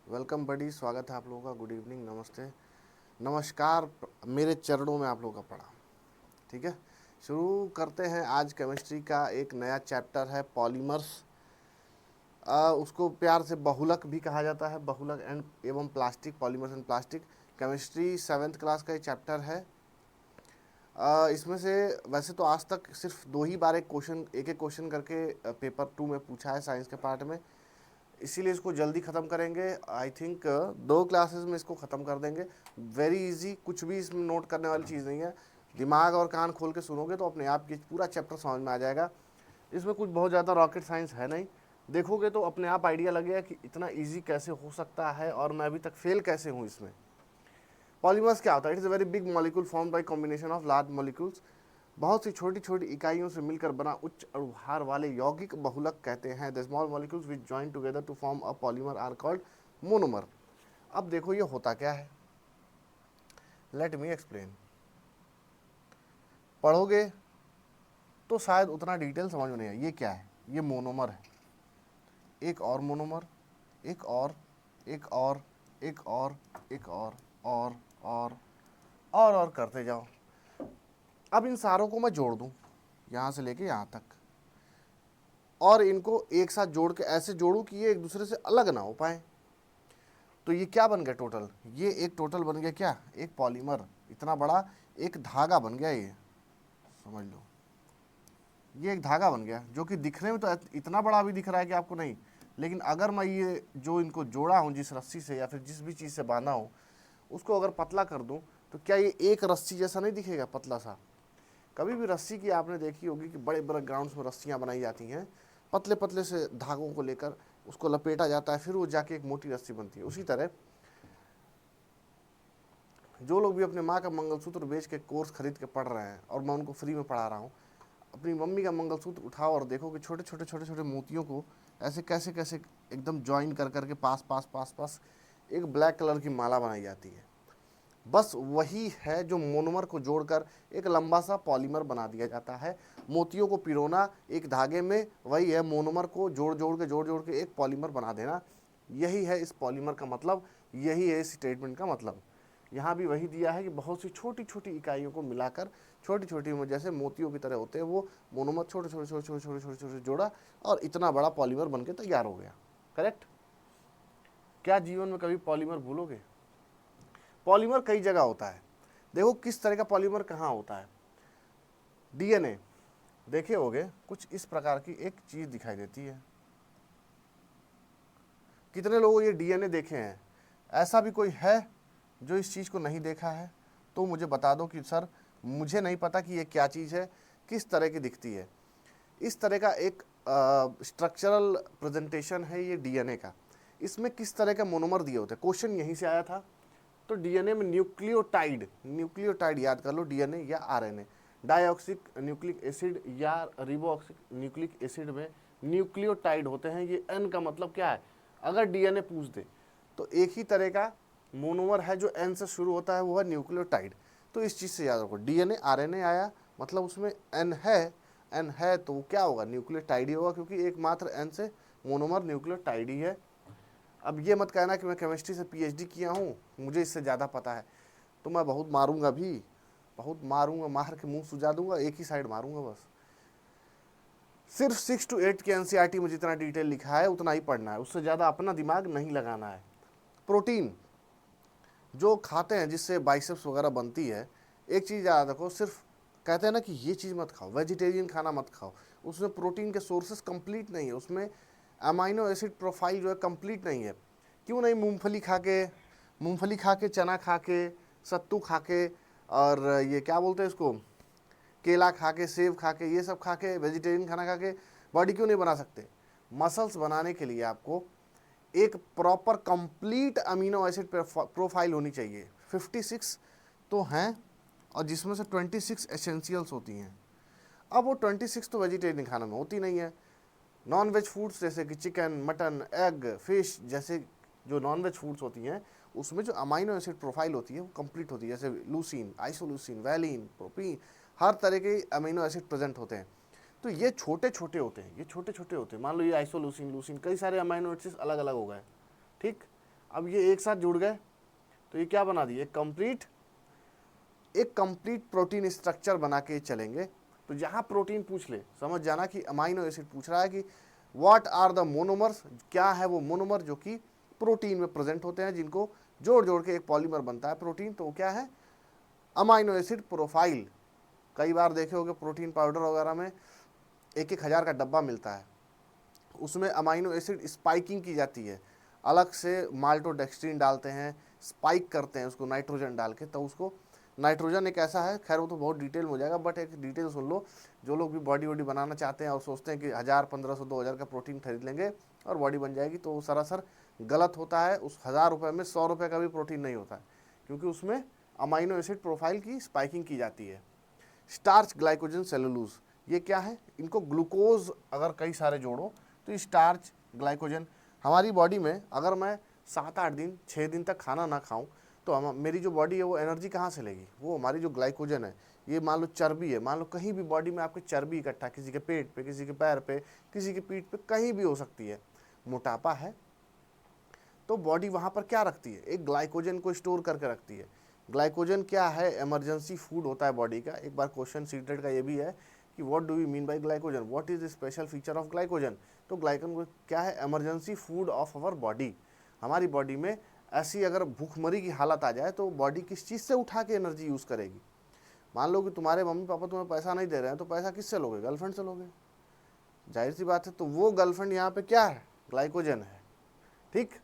Welcome बडी, स्वागत है आप लोगों का। गुड इवनिंग, नमस्ते, नमस्कार। मेरे चरणों में आप लोगों का प्रणाम। ठीक है, शुरू करते हैं। आज केमिस्ट्री का एक नया चैप्टर है, पॉलीमर्स। उसको प्यार से बहुलक भी कहा जाता है, बहुलक एंड एवं plastic, polymers and plastic. Chemistry 7th class का ये चैप्टर है। इसमें से वैसे तो आज तक सिर्फ 2 ही बार एक एक क्वेश्चन करके पेपर 2 में पूछा है, साइंस के पार्ट में। इसीलिए इसको जल्दी ख़त्म करेंगे। आई थिंक 2 क्लासेस में इसको ख़त्म कर देंगे। वेरी इजी, कुछ भी इसमें नोट करने वाली चीज़ नहीं है। दिमाग और कान खोल के सुनोगे तो अपने आप ये पूरा चैप्टर समझ में आ जाएगा। इसमें कुछ बहुत ज़्यादा रॉकेट साइंस है नहीं। देखोगे तो अपने आप आइडिया लगेगा कि इतना इजी कैसे हो सकता है और मैं अभी तक फेल कैसे हूँ इसमें। पॉलीमर्स क्या होता है? It is a very big molecule form by combination of large molecules. बहुत सी छोटी छोटी इकाइयों से मिलकर बना उच्च अणुभार वाले यौगिक बहुलक कहते हैं। The small molecules which join together to form a polymer are called monomer. अब देखो ये होता क्या है, लेट मी एक्सप्लेन। पढ़ोगे तो शायद उतना डिटेल समझ में नहीं आए। ये क्या है? ये मोनोमर है। एक और मोनोमर, एक और, एक और, एक और, एक और, और करते जाओ। अब इन सारों को मैं जोड़ दूं, यहां से लेके यहां तक, और इनको एक साथ जोड़ के ऐसे जोड़ूं कि ये एक दूसरे से अलग ना हो पाए। तो ये क्या बन गया टोटल? ये एक टोटल बन गया क्या? एक पॉलीमर, इतना बड़ा एक धागा बन गया। ये समझ लो, ये एक धागा बन गया जो कि दिखने में तो इतना बड़ा भी दिख रहा है कि आपको नहीं, लेकिन अगर मैं ये जो इनको जोड़ा हूँ जिस रस्सी से या फिर जिस भी चीज़ से बांधा हूँ उसको अगर पतला कर दूँ तो क्या ये एक रस्सी जैसा नहीं दिखेगा, पतला सा? कभी भी रस्सी की आपने देखी होगी कि बड़े बड़े ग्राउंड्स में रस्सियाँ बनाई जाती हैं, पतले पतले से धागों को लेकर उसको लपेटा जाता है, फिर वो जाके एक मोटी रस्सी बनती है। उसी तरह जो लोग भी अपने माँ का मंगलसूत्र बेच के कोर्स खरीद के पढ़ रहे हैं, और मैं उनको फ्री में पढ़ा रहा हूँ, अपनी मम्मी का मंगलसूत्र उठाओ और देखो कि छोटे छोटे छोटे छोटे मोतियों को ऐसे कैसे कैसे एकदम ज्वाइन कर करके पास पास पास पास एक ब्लैक कलर की माला बनाई जाती है। बस वही है जो मोनोमर को जोड़कर एक लंबा सा पॉलीमर बना दिया जाता है। मोतियों को पिरोना एक धागे में, वही है मोनोमर को जोड़ जोड़ के एक पॉलीमर बना देना। यही है इस पॉलीमर का मतलब, यही है इस स्टेटमेंट का मतलब। यहाँ भी वही दिया है कि बहुत सी छोटी छोटी इकाइयों को मिलाकर, छोटी छोटी जैसे मोतियों की तरह होते हैं वो मोनोमर, छोटे छोटे छोटे छोटे छोटे छोटे छोटे जोड़ा और इतना बड़ा पॉलीमर बनके तैयार हो गया। करेक्ट? क्या जीवन में कभी पॉलीमर भूलोगे? पॉलीमर कई जगह होता है। देखो किस तरह का पॉलीमर कहाँ होता है। डीएनए देखे होगे, कुछ इस प्रकार की एक चीज दिखाई देती है। कितने लोगों ये डीएनए देखे हैं? ऐसा भी कोई है जो इस चीज को नहीं देखा है? तो मुझे बता दो कि सर मुझे नहीं पता कि ये क्या चीज है, किस तरह की दिखती है। इस तरह का एक स्ट्रक्चरल प्रेजेंटेशन है ये डीएनए का। इसमें किस तरह के मोनोमर दिए होते हैं, क्वेश्चन यहीं से आया था। तो डीएनए में न्यूक्लियोटाइड, न्यूक्लियोटाइड याद कर लो, डीएनए या आरएनए। डाइऑक्सिक न्यूक्लिक एसिड या रिबोऑक्सिक न्यूक्लिक एसिड में न्यूक्लियोटाइड होते हैं। ये एन का मतलब क्या है? अगर डीएनए पूछ दे तो एक ही तरह का मोनोमर है जो एन से शुरू होता है, वो है न्यूक्लियोटाइड। तो इस चीज़ से याद रखो, डीएनए आरएनए आया मतलब उसमें एन है। एन है तो क्या होगा? न्यूक्लियोटाइड ही होगा, क्योंकि एकमात्र एन से मोनोमर न्यूक्लियोटाइड ही है। अब ये मत कहना कि मैं केमिस्ट्री से पीएचडी किया हूँ, मुझे इससे ज़्यादा पता है। तो मैं बहुत मारूंगा भी, बहुत मारूंगा, मार के मुंह सुजा दूंगा, एक ही साइड मारूंगा बस। सिर्फ 6 to 8 के एनसीईआरटी में जितना डिटेल लिखा है उतना ही पढ़ना है, उससे ज़्यादा अपना दिमाग नहीं लगाना है। प्रोटीन जो खाते हैं जिससे बाइसेप्स वगैरह बनती है, एक चीज़ याद रखो, सिर्फ कहते हैं ना कि ये चीज़ मत खाओ, वेजिटेरियन खाना मत खाओ, उसमें प्रोटीन के सोर्सेस कंप्लीट नहीं है, उसमें अमाइनो एसिड प्रोफाइल जो है कंप्लीट नहीं है। क्यों नहीं? मूंगफली खा के, चना खा के, सत्तू खा के, और ये क्या बोलते हैं इसको, केला खा के, सेब खा के, ये सब खा के, वेजिटेरियन खाना खा के बॉडी क्यों नहीं बना सकते? मसल्स बनाने के लिए आपको एक proper complete amino acid profile होनी चाहिए। 56 तो हैं, और जिसमें से 26 एसेंशियल्स होती हैं। अब वो 26 तो वेजिटेरियन खाना में होती नहीं है। नॉन वेज फूड्स जैसे कि चिकन, मटन, एग, फिश जैसे जो नॉन वेज फूड्स होती हैं, उसमें जो अमाइनो एसिड प्रोफाइल होती है वो कंप्लीट होती है। जैसे लूसीन, आइसोलूसीन, वैलिन, प्रोपीन, हर तरह के अमीनो एसिड प्रेजेंट होते हैं। तो ये छोटे छोटे होते हैं, ये छोटे छोटे होते हैं। मान लो ये आइसोलूसीन, लूसीन, कई सारे अमाइनो एसिड अलग अलग हो गए। ठीक, अब ये एक साथ जुड़ गए तो ये क्या बना दिए, एक कंप्लीट प्रोटीन स्ट्रक्चर बना के चलेंगे। तो जहां प्रोटीन पूछ ले समझ जाना कि अमाइनो एसिड पूछ रहा है कि व्हाट आर द मोनोमर्स, क्या है वो मोनोमर जो कि प्रोटीन में प्रेजेंट होते हैं, जिनको जोड़ जोड़ के एक पॉलीमर बनता है प्रोटीन। तो वो क्या है, अमाइनो एसिड प्रोफाइल। कई बार देखे होगे प्रोटीन पाउडर वगैरह में 1,000 का डब्बा मिलता है, उसमें अमाइनो एसिड स्पाइकिंग की जाती है, अलग से माल्टोडेक्स्ट्रीन डालते हैं, स्पाइक करते हैं उसको नाइट्रोजन डाल के। तो उसको नाइट्रोजन एक ऐसा है, खैर वो तो बहुत डिटेल में हो जाएगा, बट एक डिटेल सुन लो। जो लोग भी बॉडी वॉडी बनाना चाहते हैं और सोचते हैं कि 1000, 1500, 2000 का प्रोटीन खरीद लेंगे और बॉडी बन जाएगी, तो वो सरासर गलत होता है। उस 1000 रुपये में 100 रुपये का भी प्रोटीन नहीं होता है, क्योंकि उसमें अमाइनो एसिड प्रोफाइल की स्पाइकिंग की जाती है। स्टार्च, ग्लाइकोजन, सेलुलोज, ये क्या है, इनको ग्लूकोज अगर कई सारे जोड़ो तो स्टार्च, ग्लाइकोजन। हमारी बॉडी में अगर मैं 7-8 दिन 6 दिन तक खाना ना खाऊं तो मेरी जो बॉडी है वो एनर्जी कहाँ से लेगी, वो हमारी जो ग्लाइकोजन है, ये मान लो चर्बी है, मान लो कहीं भी बॉडी में आपके चर्बी इकट्ठा, किसी के पेट पे, किसी के पैर पे, किसी के पीठ पे, कहीं भी हो सकती है, मोटापा है, तो बॉडी वहाँ पर क्या रखती है, एक ग्लाइकोजन को स्टोर करके रखती है। ग्लाइकोजन क्या है, इमरजेंसी फूड होता है बॉडी का। एक बार क्वेश्चन सीटेड का ये भी है कि what do you mean by glycogen, what is the special feature of glycogen. तो ग्लाइकोजन क्या है, emergency food of our body. हमारी बॉडी में ऐसी अगर भूखमरी की हालत आ जाए तो बॉडी किस चीज़ से उठा के एनर्जी यूज़ करेगी। मान लो कि तुम्हारे मम्मी पापा तुम्हें पैसा नहीं दे रहे हैं, तो पैसा किससे लोगे, गर्लफ्रेंड से लोगे, जाहिर सी बात है। तो वो गर्लफ्रेंड यहाँ पे क्या है, ग्लाइकोजन है। ठीक,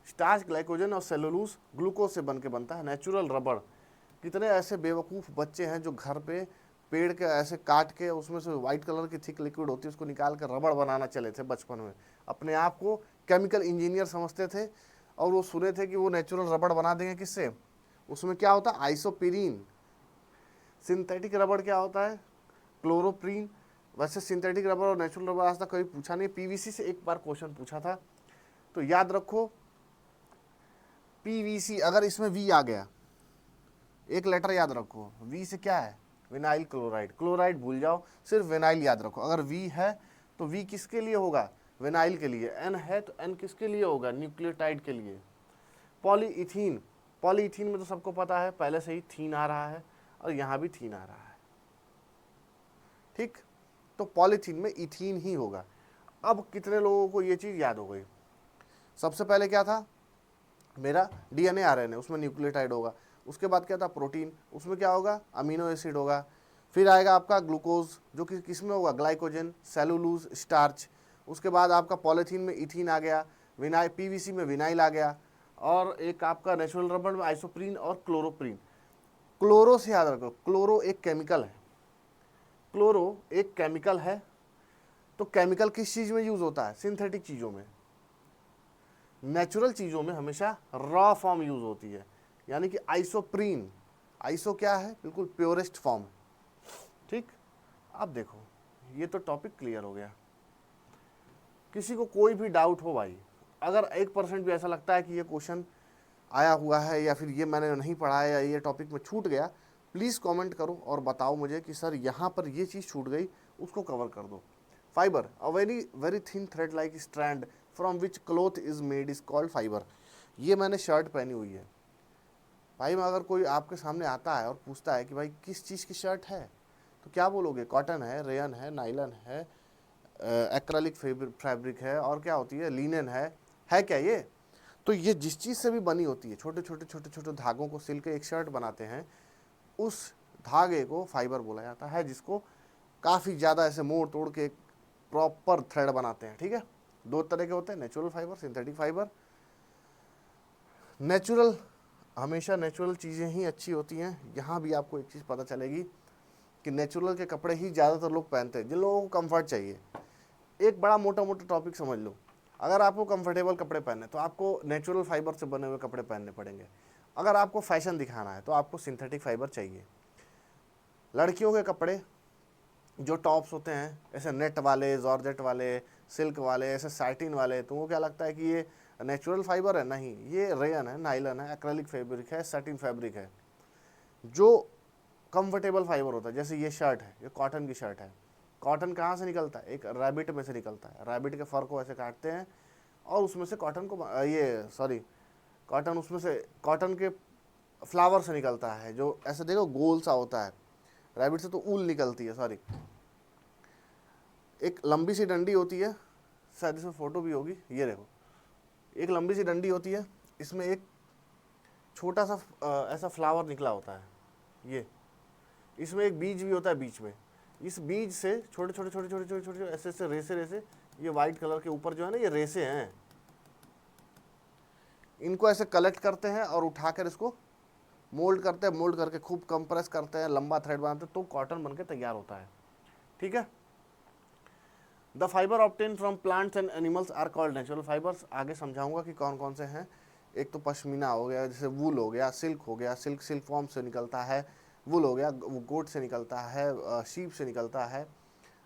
स्टार्च, ग्लाइकोजन और सेलुलोज ग्लूकोज से बन के बनता है। नेचुरल रबड़, कितने ऐसे बेवकूफ़ बच्चे हैं जो घर पे पेड़ के ऐसे काट के उसमें से वाइट कलर की थिक लिक्विड होती है उसको निकाल कर रबड़ बनाना चले थे बचपन में। अपने आप को केमिकल इंजीनियर समझते थे और वो सुने थे कि वो नेचुरल रबड़ बना देंगे किससे, उसमें क्या होता है, आइसोपिरीन। सिंथेटिक रबड़ क्या होता है, क्लोरोप्रीन। वैसे सिंथेटिक रबड़ और नेचुरल रबड़ आज तक कभी पूछा नहीं, पीवीसी से एक बार क्वेश्चन पूछा था। तो याद रखो पीवीसी, अगर इसमें वी आ गया, एक लेटर याद रखो, वी से क्या है, विनाइल क्लोराइड। क्लोराइड भूल जाओ, सिर्फ विनाइल याद रखो। अगर वी है तो वी किसके लिए होगा, विनाइल के लिए। एन है तो एन किसके लिए होगा, न्यूक्लियोटाइड के लिए। पॉलीइथीन, पॉलीइथीन में तो सबको पता है पहले से ही थीन आ रहा है और यहाँ भी थीन आ रहा है। ठीक, तो पॉलीथीन में इथीन ही होगा। अब कितने लोगों को ये चीज़ याद हो गई। सबसे पहले क्या था मेरा, डीएनए आरएनए, उसमें न्यूक्लियोटाइड होगा। उसके बाद क्या था, प्रोटीन, उसमें क्या होगा, अमीनो एसिड होगा। फिर आएगा आपका ग्लूकोज, जो कि किस में होगा, ग्लाइकोजन, सेलुलोज, स्टार्च। उसके बाद आपका पॉलीथीन में इथीन आ गया, विनाइल, पीवीसी में विनाइल आ गया, और एक आपका नेचुरल रबड़ में आइसोप्रीन और क्लोरोप्रीन। क्लोरो से याद रखो, क्लोरो एक केमिकल है, क्लोरो एक केमिकल है। तो केमिकल किस चीज़ में यूज़ होता है, सिंथेटिक चीज़ों में। नेचुरल चीज़ों में हमेशा रॉ फॉर्म यूज़ होती है, यानी कि आइसोप्रीन, आइसो क्या है, बिल्कुल प्योरेस्ट फॉर्म। ठीक, अब देखो ये तो टॉपिक क्लियर हो गया। किसी को कोई भी डाउट हो भाई, अगर 1% भी ऐसा लगता है कि ये क्वेश्चन आया हुआ है या फिर ये मैंने नहीं पढ़ा है या ये टॉपिक में छूट गया, प्लीज़ कमेंट करो और बताओ मुझे कि सर यहाँ पर ये चीज़ छूट गई, उसको कवर कर दो। Fibre, a very thin thread like strand from which cloth is made is called fibre. ये मैंने शर्ट पहनी हुई है भाई, मैं अगर कोई आपके सामने आता है और पूछता है कि भाई किस चीज़ की शर्ट है, तो क्या बोलोगे, कॉटन है, रेयन है, नाइलन है, एक्रेलिक फैब्रिक है, और क्या होती है, लिनन है क्या ये। तो ये जिस चीज़ से भी बनी होती है, छोटे छोटे धागों को सिल के एक शर्ट बनाते हैं, उस धागे को फाइबर बोला जाता है, जिसको काफ़ी ज़्यादा ऐसे मोड़ तोड़ के एक प्रॉपर थ्रेड बनाते हैं। ठीक है, दो तरह के होते हैं, natural fibre, synthetic fibre. Natural, हमेशा नेचुरल चीज़ें ही अच्छी होती हैं। यहाँ भी आपको एक चीज़ पता चलेगी कि नेचुरल के कपड़े ही ज़्यादातर लोग पहनते हैं, जिन लोगों को कंफर्ट चाहिए। एक बड़ा मोटा टॉपिक समझ लो, अगर आपको कंफर्टेबल कपड़े पहनने तो आपको नेचुरल फाइबर से बने हुए कपड़े पहनने पड़ेंगे। अगर आपको फैशन दिखाना है तो आपको सिंथेटिक फाइबर चाहिए। लड़कियों के कपड़े जो टॉप्स होते हैं ऐसे नेट वाले, जॉर्जेट वाले, सिल्क वाले, ऐसे साइटिन वाले, तुमको क्या लगता है कि ये नेचुरल फाइबर है? नहीं, ये रेयन है, नाइलन है, एक्रेलिक फैब्रिक है, सैटिन फैब्रिक है। जो कंफर्टेबल फाइबर होता है, जैसे ये शर्ट है, ये कॉटन की शर्ट है। कॉटन कहाँ से निकलता है? एक रैबिट में से निकलता है। रैबिट के फर को ऐसे काटते हैं और उसमें से कॉटन को कॉटन उसमें से कॉटन के फ्लावर से निकलता है, जो ऐसे देखो गोल सा होता है। रैबिट से तो ऊल निकलती है, सॉरी। एक लंबी सी डंडी होती है, शायद इसमें फोटो भी होगी, ये देखो, एक लंबी सी डंडी होती है, इसमें एक छोटा सा ऐसा फ्लावर निकला होता है, ये इसमें एक बीज भी होता है बीच में। इस बीज से छोटे छोटे छोटे छोटे छोटे छोटे ऐसे ऐसे रेसे रेसे, ये वाइट कलर के ऊपर जो है ना ये रेसे हैं, इनको ऐसे कलेक्ट करते हैं और उठाकर इसको मोल्ड करते हैं, मोल्ड करके खूब कंप्रेस करते हैं, लंबा थ्रेड बनाते हैं, तो कॉटन बनके तैयार होता है। ठीक है। The fibre obtain from plants and animals are called natural fibres. आगे समझाऊंगा कि कौन कौन से हैं। एक तो पश्मीना हो गया, जैसे वूल हो गया, सिल्क हो गया, सिल्क सिल्क फॉर्म से निकलता है, वूल हो गया वो गोट से निकलता है, शीप से निकलता है।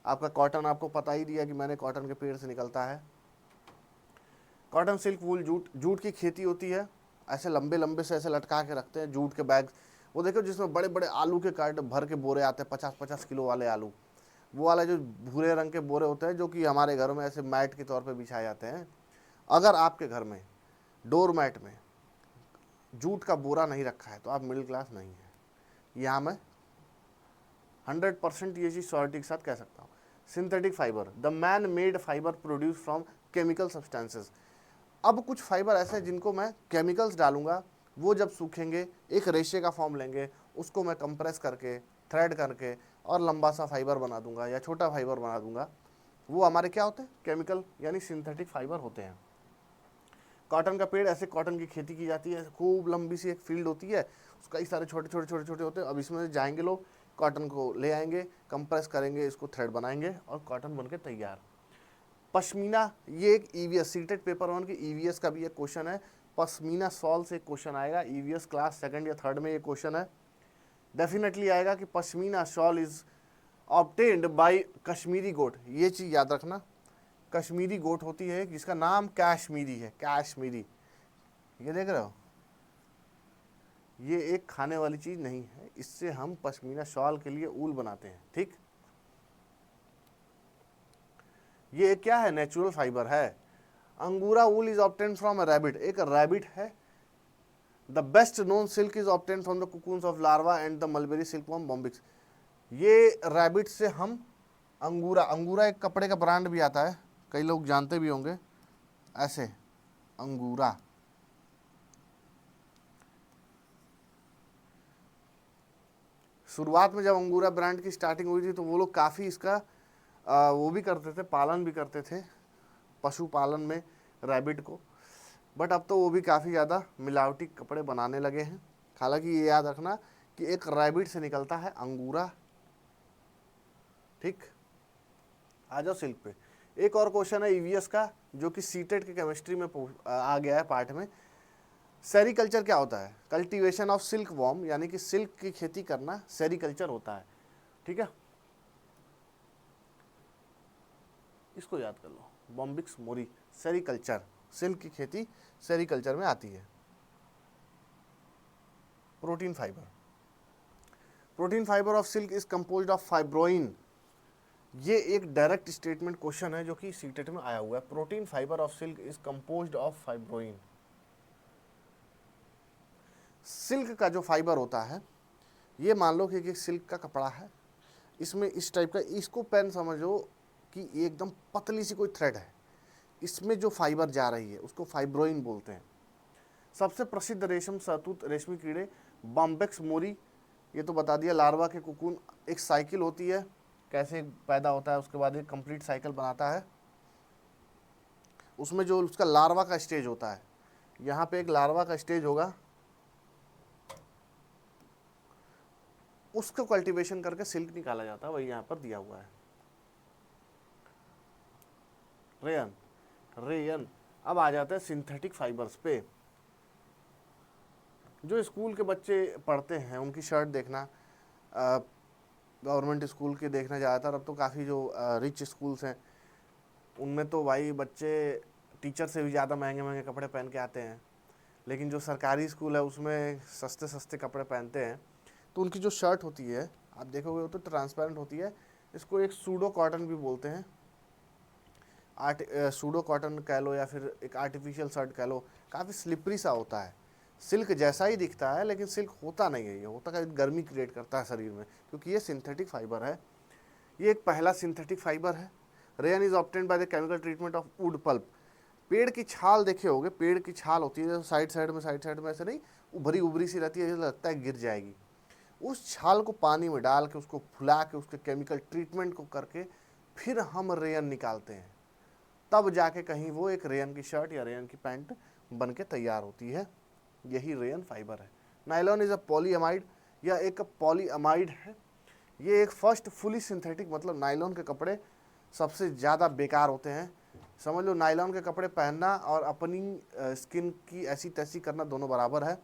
आपका कॉटन आपको पता ही दिया कि मैंने कॉटन के पेड़ से निकलता है। कॉटन, सिल्क, वूल, जूट। जूट की खेती होती है, ऐसे लंबे लंबे से ऐसे लटका के रखते हैं जूट के बैग। वो देखो जिसमें बड़े बड़े आलू के कार्ट भर के बोरे आते हैं, 50-50 किलो वाले आलू, वो वाला जो भूरे रंग के बोरे होते हैं, जो कि हमारे घरों में ऐसे मैट के तौर पे बिछाए जाते हैं। अगर आपके घर में डोर मैट में जूट का बोरा नहीं रखा है तो आप मिडिल क्लास नहीं है। यहाँ मैं 100% ये चीज़ श्योरिटी के साथ कह सकता हूँ। Synthetic fibre, the man made fibre produce from chemical substances. अब कुछ फाइबर ऐसे हैं जिनको मैं केमिकल्स डालूंगा, वो जब सूखेंगे एक रेशे का फॉर्म लेंगे, उसको मैं कंप्रेस करके थ्रेड करके और लंबा सा फाइबर बना दूंगा या छोटा फाइबर बना दूंगा। वो हमारे क्या होते हैं? केमिकल यानी सिंथेटिक फाइबर होते हैं। कॉटन का पेड़, ऐसे कॉटन की खेती की जाती है, खूब लंबी सी एक फील्ड होती है, उसका कई सारे छोटे छोटे छोटे छोटे होते हैं। अब इसमें जाएंगे लोग, कॉटन को ले आएंगे, कंप्रेस करेंगे, इसको थ्रेड बनाएंगे और कॉटन बनके तैयार। पश्मीना, ये एक ईवीएस सीटेड पेपर 1 की ईवीएस का भी एक क्वेश्चन है। पश्मीना शॉल से क्वेश्चन आएगा, ईवीएस क्लास 2nd या 3rd में ये क्वेश्चन है, डेफिनेटली आएगा कि pashmina shawl is obtained by Kashmiri goat. ये चीज़ याद रखना, कश्मीरी गोट होती है जिसका नाम कैशमीरी है, कैशमीरी। ये देख रहे हो, ये एक खाने वाली चीज़ नहीं है, इससे हम पश्मीना शॉल के लिए ऊल बनाते हैं। ठीक, ये क्या है? नेचुरल फाइबर है। Angora wool is obtained from a rabbit, एक रैबिट है। The best known silk is obtained from the cocoons of larva and the mulberry silkworm bombyx. ये रैबिट से हम अंगूरा, अंगूरा एक कपड़े का ब्रांड भी आता है, कई लोग जानते भी होंगे, ऐसे अंगूरा। शुरुआत में जब अंगूरा ब्रांड की स्टार्टिंग हुई थी तो वो लोग काफ़ी इसका वो भी करते थे, पालन भी करते थे, पशुपालन में रैबिट को। बट अब तो वो भी काफ़ी ज़्यादा मिलावटी कपड़े बनाने लगे हैं। हालांकि ये याद रखना कि एक रैबिट से निकलता है अंगूरा। ठीक, आ जाओ सिल्क पे। एक और क्वेश्चन है ईवीएस का, जो कि सीटेट के केमिस्ट्री में आ गया है पार्ट में। सेरीकल्चर क्या होता है? कल्टीवेशन ऑफ सिल्क वॉर्म, यानी कि सिल्क की खेती करना सेरीकल्चर होता है। ठीक है, इसको याद कर लो, बॉम्बिक्स मोरी, सेरीकल्चर, सिल्क की खेती सेरीकल्चर में आती है। Protein fibre, protein fibre of silk is composed of fibroin. ये एक डायरेक्ट स्टेटमेंट क्वेश्चन है जो कि सीटेट में आया हुआ है। Protein fibre of silk is composed of fibroin. Silk का जो फाइबर होता है, ये मान लो कि एक सिल्क का कपड़ा है, इसमें इस टाइप का, इसको पेन समझो कि एकदम पतली सी कोई थ्रेड है, इसमें जो फाइबर जा रही है उसको फाइब्रोइन बोलते हैं। सबसे प्रसिद्ध रेशम शहतूत रेशमी कीड़े बॉम्बेक्स मोरी, ये तो बता दिया। लार्वा के कुकून, एक साइकिल होती है, कैसे पैदा होता है उसके बाद एक कंप्लीट साइकिल बनाता है। उसमें जो उसका लार्वा का स्टेज होता है, यहाँ पे एक लार्वा का स्टेज होगा, उसको कल्टीवेशन करके सिल्क निकाला जाता है, वही यहाँ पर दिया हुआ है। Rayon, rayon. अब आ जाते हैं सिंथेटिक फाइबर्स पे। जो स्कूल के बच्चे पढ़ते हैं उनकी शर्ट देखना, गवर्नमेंट स्कूल के देखना ज़्यादातर। अब तो काफ़ी जो रिच स्कूल्स हैं उनमें तो भाई बच्चे टीचर से भी ज़्यादा महंगे महंगे कपड़े पहन के आते हैं, लेकिन जो सरकारी स्कूल है उसमें सस्ते सस्ते कपड़े पहनते हैं। तो उनकी जो शर्ट होती है आप देखोगे वो तो ट्रांसपेरेंट होती है, इसको एक सूडो कॉटन भी बोलते हैं। सूडो कॉटन कह लो या फिर एक आर्टिफिशियल शर्ट कह लो, काफ़ी स्लिपरी सा होता है, सिल्क जैसा ही दिखता है लेकिन सिल्क होता नहीं है, ये होता है गर्मी क्रिएट करता है शरीर में, क्योंकि ये सिंथेटिक फाइबर है। ये एक पहला सिंथेटिक फाइबर है। Rayon is obtained by the chemical treatment of wood pulp. पेड़ की छाल देखे होगे, पेड़ की छाल होती है साइड साइड में ऐसे नहीं उभरी उभरी सी रहती है, जैसे लगता है गिर जाएगी। उस छाल को पानी में डाल के उसको फुला के उसके केमिकल ट्रीटमेंट को करके फिर हम रेयन निकालते हैं, तब जाके कहीं वो एक रेयन की शर्ट या रेयन की पैंट बन के तैयार होती है। यही रेयन फाइबर है। नायलॉन इज अ पॉलीअमाइड, यह एक पॉलीअमाइड है। ये एक फर्स्ट फुली सिंथेटिक, मतलब नायलॉन के कपड़े सबसे ज़्यादा बेकार होते हैं। समझ लो नायलॉन के कपड़े पहनना और अपनी स्किन की ऐसी तैसी करना दोनों बराबर है।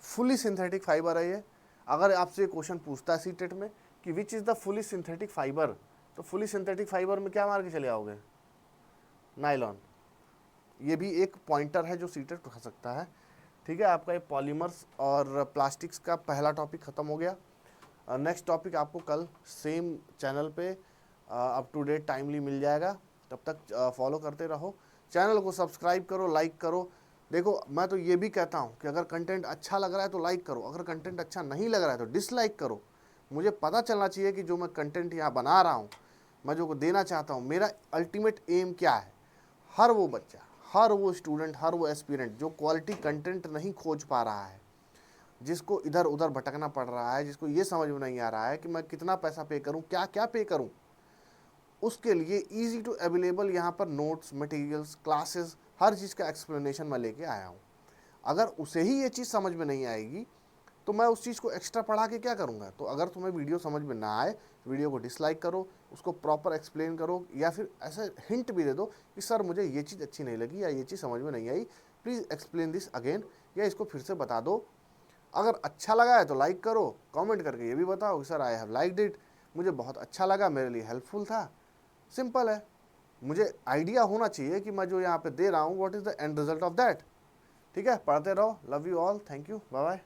फुली सिंथेटिक फाइबर है ये। अगर आपसे क्वेश्चन पूछता है सीटेट में कि which is the fully synthetic fibre, तो फुली सिंथेटिक फाइबर में क्या मार के चले आओगे? नायलॉन। ये भी एक पॉइंटर है जो सीटेट उठा सकता है। ठीक है, आपका ये पॉलीमर्स और प्लास्टिक्स का पहला टॉपिक ख़त्म हो गया। नेक्स्ट टॉपिक आपको कल सेम चैनल पे अप टू डेट टाइमली मिल जाएगा। तब तक फॉलो करते रहो, चैनल को सब्सक्राइब करो, लाइक करो। देखो मैं तो ये भी कहता हूँ कि अगर कंटेंट अच्छा लग रहा है तो लाइक करो, अगर कंटेंट अच्छा नहीं लग रहा है तो डिसलाइक करो। मुझे पता चलना चाहिए कि जो मैं कंटेंट यहाँ बना रहा हूँ, मैं जो देना चाहता हूँ, मेरा अल्टीमेट एम क्या है। हर वो बच्चा, हर वो स्टूडेंट, हर वो एस्पिरेंट जो क्वालिटी कंटेंट नहीं खोज पा रहा है, जिसको इधर उधर भटकना पड़ रहा है, जिसको ये समझ में नहीं आ रहा है कि मैं कितना पैसा पे करूं, क्या क्या पे करूं, उसके लिए इजी टू अवेलेबल यहाँ पर नोट्स, मटेरियल्स, क्लासेस, हर चीज़ का एक्सप्लेनेशन मैं लेके आया हूँ। अगर उसे ही ये चीज़ समझ में नहीं आएगी तो मैं उस चीज़ को एक्स्ट्रा पढ़ा के क्या करूँगा। तो अगर तुम्हें वीडियो समझ में ना आए, वीडियो को डिसलाइक करो, उसको प्रॉपर एक्सप्लेन करो, या फिर ऐसा हिंट भी दे दो कि सर मुझे ये चीज़ अच्छी नहीं लगी या ये चीज़ समझ में नहीं आई, प्लीज़ एक्सप्लेन दिस अगेन, या इसको फिर से बता दो। अगर अच्छा लगा है तो लाइक करो, कमेंट करके ये भी बताओ कि sir I have liked it, मुझे बहुत अच्छा लगा, मेरे लिए हेल्पफुल था। सिंपल है, मुझे आइडिया होना चाहिए कि मैं जो यहाँ पे दे रहा हूँ what is the end result of that. ठीक है, पढ़ते रहो। Love you all, thank you, bye bye.